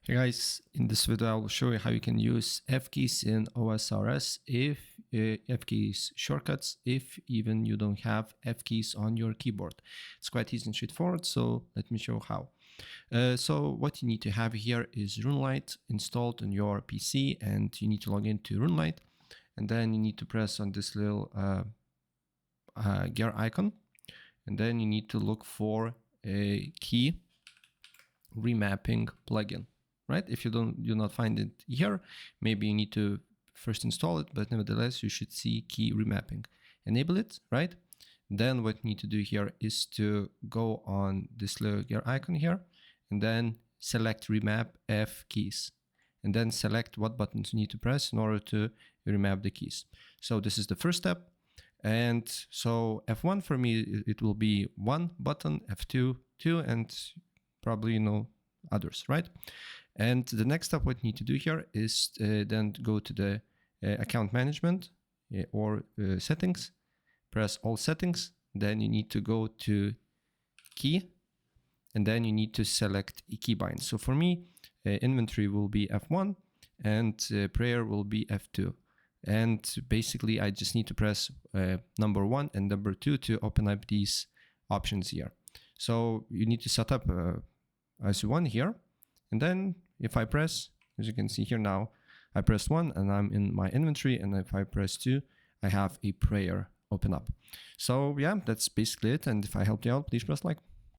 Hey guys, in this video I will show you how you can use F keys in OSRS if F keys shortcuts if even you don't have F keys on your keyboard. It's quite easy and straightforward, so let me show how. So what you need to have here is RuneLite installed on your PC, and you need to log into RuneLite, and then you need to press on this little gear icon, and then you need to look for a key remapping plugin. Right? If you do not find it here, maybe you need to first install it, but nevertheless, you should see key remapping. Enable it, right? Then what you need to do here is to go on this little gear icon here, and then select remap F keys, and then select what buttons you need to press in order to remap the keys. So this is the first step. And so F1 for me, it will be 1 button, F2, 2, and probably, others, right? And the next step what you need to do here is then go to the account management or settings, press all settings, then you need to go to key, and then you need to select keybind. So for me, inventory will be F1 and prayer will be F2. And basically I just need to press number 1 and number 2 to open up these options here. So you need to set up as one here, and then if I press, as you can see here now, I pressed 1 and I'm in my inventory, and if I press 2, I have a prayer open up. So yeah, that's basically it, and if I helped you out, please press like.